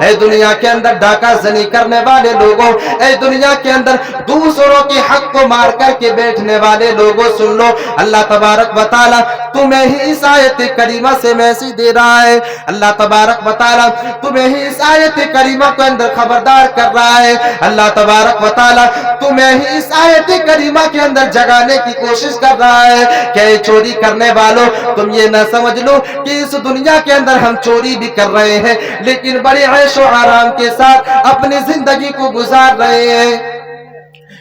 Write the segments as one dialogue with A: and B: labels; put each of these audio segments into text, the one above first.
A: اے دنیا کے اندر ڈاکہ زنی کرنے والے لوگوں، اے دنیا کے اندر دوسروں کے حق کو مار کر کے بیٹھنے والے لوگوں، سن لو، اللہ تبارک و تعالی تمہیں ہی اس آیت کریمہ سے میسج دے رہا ہے۔ اللہ تبارک و تعالی تمہیں ہی اس آیت کریمہ کے اندر خبردار کر رہا ہے۔ اللہ تبارک و تعالی تمہیں ہی اس آیت کریمہ کے اندر جگانے کی کوشش کر رہا ہے کہ چوری کرنے والوں، تم یہ نہ سمجھ لو کہ اس دنیا کے اندر ہم چوری بھی کر رہے ہیں لیکن بڑے عیش و آرام کے ساتھ اپنی زندگی کو گزار رہے ہیں۔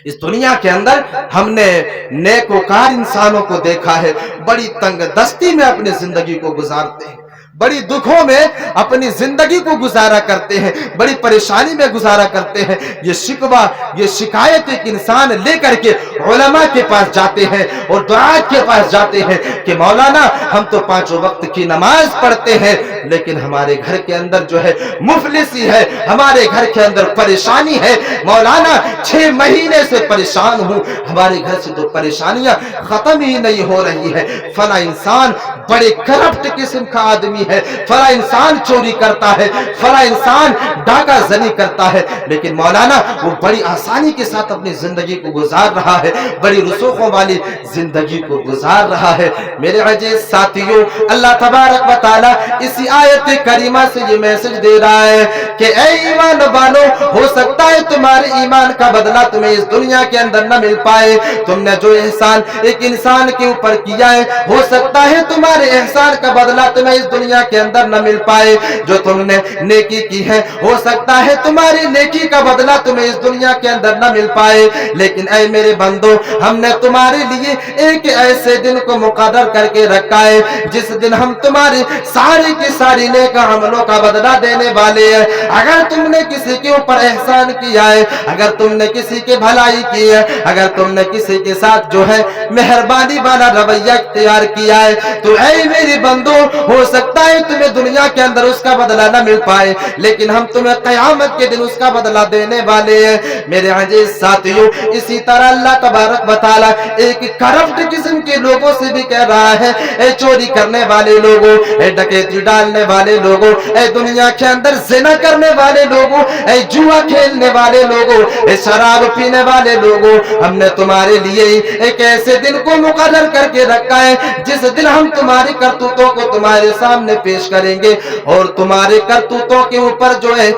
A: اس دنیا کے اندر ہم نے نیکوکار انسانوں کو دیکھا ہے، بڑی تنگ دستی میں اپنی زندگی کو گزارتے ہیں، بڑی دکھوں میں اپنی زندگی کو گزارا کرتے ہیں، بڑی پریشانی میں گزارا کرتے ہیں۔ یہ شکوہ، یہ شکایت ایک انسان لے کر کے علماء کے پاس جاتے ہیں اور دعات کے پاس جاتے ہیں کہ مولانا ہم تو 5 وقت کی نماز پڑھتے ہیں لیکن ہمارے گھر کے اندر جو ہے مفلسی ہے، ہمارے گھر کے اندر پریشانی ہے، مولانا 6 مہینے سے پریشان ہوں، ہمارے گھر سے تو پریشانیاں ختم ہی نہیں ہو رہی ہے۔ فلاں انسان بڑے کرپٹ قسم کا آدمی ہے، فلاں انسان چوری کرتا ہے، فلاں انسان ڈاکہ زنی کرتا ہے، لیکن مولانا وہ بڑی آسانی کے ساتھ اپنی زندگی کو گزار رہا ہے، بڑی رسوخوں والی زندگی کو گزار رہا ہے۔ میرے عزیز ساتھیوں، اللہ تبارک و تعالی اسی آیت کریمہ سے یہ میسج دے رہا ہے کہ اے ایمان والو، ہو سکتا ہے تمہارے ایمان کا بدلہ تمہیں اس دنیا کے اندر نہ مل پائے، تم نے جو احسان ایک انسان کے اوپر کیا ہے ہو سکتا ہے تمہارے احسان کا بدلہ تمہیں اس دنیا کے اندر نہ مل پائے، جو تم نے نیکی کی ہے ہو سکتا ہے تمہاری نیکی کا بدلہ تمہیں اس دنیا کے اندر نہ مل پائے، لیکن اے میرے بندو، ہم نے تمہارے لیے ایک ایسے دن کو مقرر کر کے رکھا ہے جس دن ہم تمہاری ساری کی ساری نیک عملوں کا بدلہ دینے والے ہیں۔ اگر تم نے کسی کے اوپر احسان کیا ہے، اگر تم نے کسی کی بھلائی کی ہے، اگر تم نے کسی کے ساتھ جو ہے مہربانی والا رویہ اختیار کیا ہے، تو اے میری بندو، ہو سکتا ہے تمہیں دنیا کے اندر اس کا بدلہ نہ مل پائے لیکن ہم تمہیں قیامت کے دن اس کا بدلہ دینے والے ہیں۔ میرے عزیز ساتھیوں، اسی طرح اللہ تبارک و تعالی ایک کرپٹ قسم کے لوگوں سے بھی کہہ رہا ہے، اے چوری کرنے والے لوگوں، اے ڈکیتی ڈالنے والے لوگوں، اے دنیا کے اندر زنا کرنے والے لوگوں، اے جوا کھیلنے والے لوگوں، اے شراب پینے والے لوگوں، ہم نے تمہارے لیے ایک ایسے دن کو مقرر کر کے رکھا ہے جس دن ہم تمہاری کرتوتوں کو تمہارے سامنے پیش کریں گے اور تمہارے کرتوتوں کے اوپر جو ہے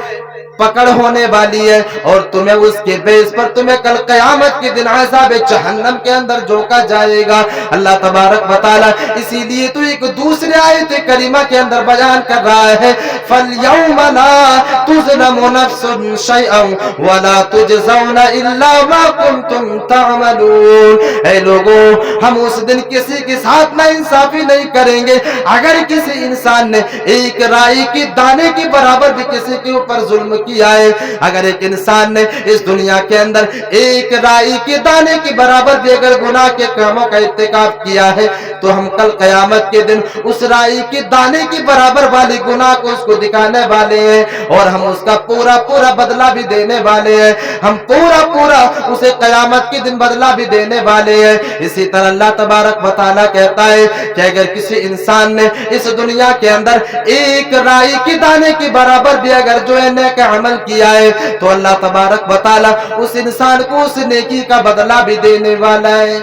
A: پکڑ ہونے والی ہے اور تمہیں اس کے بیس پر تمہیں کل قیامت کے دن عذاب جہنم کے اندر جھونکا جائے گا۔ اللہ تبارک و تعالی اسی لیے تو ایک دوسرے آیت کریمہ کے اندر بیان کر رہا ہے، فَالْيَوْمَ لَا تُظْلَمُ نَفْسٌ شَيْئًا وَلَا تُجْزَوْنَ إِلَّا مَا كُنْتُمْ تَعْمَلُونَ۔ اے لوگوں، ہم اس دن کسی کے ساتھ نا انصافی نہیں کریں گے۔ اگر کسی انسان نے ایک رائی کی دانے کے برابر بھی کسی کے اوپر ظلم کیا ہے، اگر ایک انسان نے اس دنیا کے اندر ایک رائی کے دانے کے برابر بھی اگر گناہ کے کاموں کا ارتکاب کیا ہے تو ہم کل قیامت کے دن اس رائی کے دانے کے برابر والی گناہ کو اس کو دکھانے والے ہیں اور ہم اس کا پورا پورا بدلہ بھی دینے والے ہیں، ہم پورا پورا اسے قیامت کے دن بدلہ بھی دینے والے ہیں۔ اسی طرح اللہ تبارک و تعالیٰ کہتا ہے کہ اگر کسی انسان نے اس دنیا کے اندر ایک رائی کے دانے کے برابر بھی اگر جو ہے نیک عمل کیا ہے تو اللہ تبارک و تعالی اس انسان کو اس نیکی کا بدلہ بھی دینے والا ہے،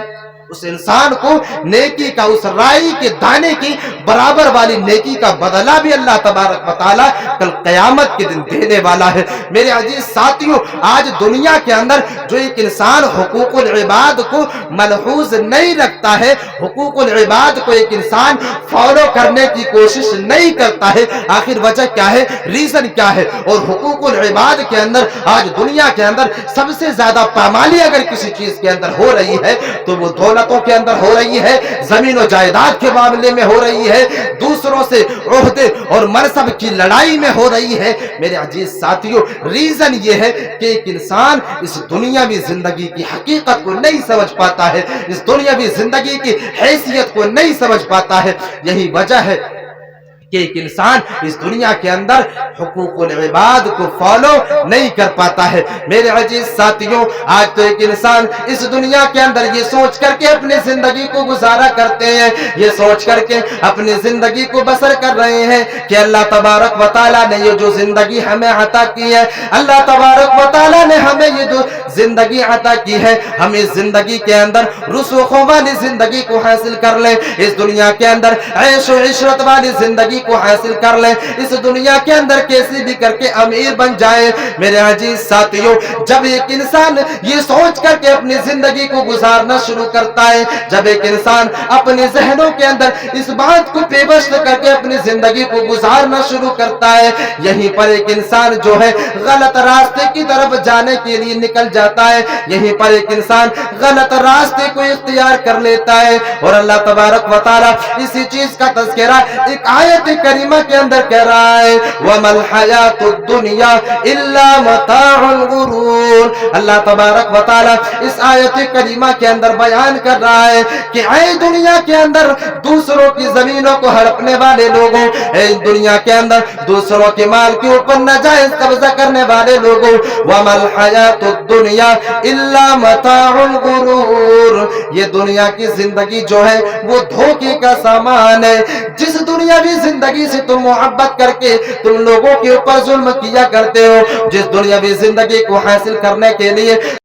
A: اس انسان کو نیکی کا اس رائی کے دانے کی برابر والی نیکی کا بدلہ بھی اللہ تبارک و تعالی کل قیامت کے دن دینے والا ہے۔ میرے عزیز ساتھیوں، آج دنیا کے اندر جو ایک انسان حقوق العباد کو ملحوظ نہیں رکھتا ہے، حقوق العباد کو ایک انسان فالو کرنے کی کوشش نہیں کرتا ہے، آخر وجہ کیا ہے، ریزن کیا ہے؟ اور حقوق العباد کے اندر آج دنیا کے اندر سب سے زیادہ پامالی اگر کسی چیز کے اندر ہو رہی ہے تو وہ دولتوں کے اندر ہو رہی ہے، زمین و جائیداد کے معاملے میں ہو رہی ہے، دوسروں سے عہدے اور منصب کی لڑائی میں ہو رہی ہے۔ میرے عزیز ساتھیوں، ریزن یہ ہے کہ ایک انسان اس دنیاوی زندگی کی حقیقت کو نہیں سمجھ پاتا ہے، اس دنیاوی زندگی کی حیثیت کو نہیں سمجھ پاتا ہے۔ یہی وجہ ہے کہ ایک انسان اس دنیا کے اندر حقوق العباد کو فالو نہیں کر پاتا ہے۔ میرے عزیز ساتھیوں، آج تو ایک انسان اس دنیا کے اندر یہ سوچ کر کے اپنی زندگی کو گزارا کرتے ہیں، یہ سوچ کر کے اپنی زندگی کو بسر کر رہے ہیں کہ اللہ تبارک و تعالیٰ نے یہ جو زندگی ہمیں عطا کی ہے، اللہ تبارک و تعالیٰ نے ہمیں یہ جو زندگی عطا کی ہے، ہم اس زندگی کے اندر رسوخوں والی زندگی کو حاصل کر لیں، اس دنیا کے اندر عیش و عشرت والی زندگی کو حاصل کر لیں، اس دنیا کے اندر کیسی بھی کر کے امیر بن جائے۔ میرے عزیز ساتھیوں، جب ایک انسان یہ سوچ کر کے اپنی زندگی کو گزارنا شروع کرتا ہے، جب ایک انسان اپنے ذہنوں کے اندر اس بات کو پیوست کر کے اپنی زندگی کو گزارنا شروع کرتا ہے، یہیں پر ایک انسان جو ہے غلط راستے کی طرف جانے کے لیے نکل جاتا ہے، یہیں پر ایک انسان غلط راستے کو اختیار کر لیتا ہے۔ اور اللہ تبارک و تعالیٰ اسی چیز کا تذکرہ ایک آیت کریمہ کے اندر کہہ رہا ہے، وَمَا الْحَيَاةُ الدُّنْيَا إِلَّا مَتَاعُ الْغُرُورِ۔ اللہ تبارک و تعالیٰ اس آیت کریمہ کے اندر بیان کر رہا ہے کہ اے دنیا کے اندر دوسروں کی زمینوں کو ہڑپنے والے لوگوں، اے دنیا کے اندر دوسروں کے مال کے اوپر ناجائز قبضہ کرنے والے لوگوں، وَمَا الْحَيَاةُ الدُّنْيَا إِلَّا مَتَاعُ الْغُرُورِ، یہ دنیا کی زندگی جو ہے وہ دھوکے کا سامان ہے۔ جس دنیاوی زندگی سے تم محبت کر کے تم لوگوں کے اوپر ظلم کیا کرتے ہو، جس دنیاوی زندگی کو حاصل کرنے کے لیے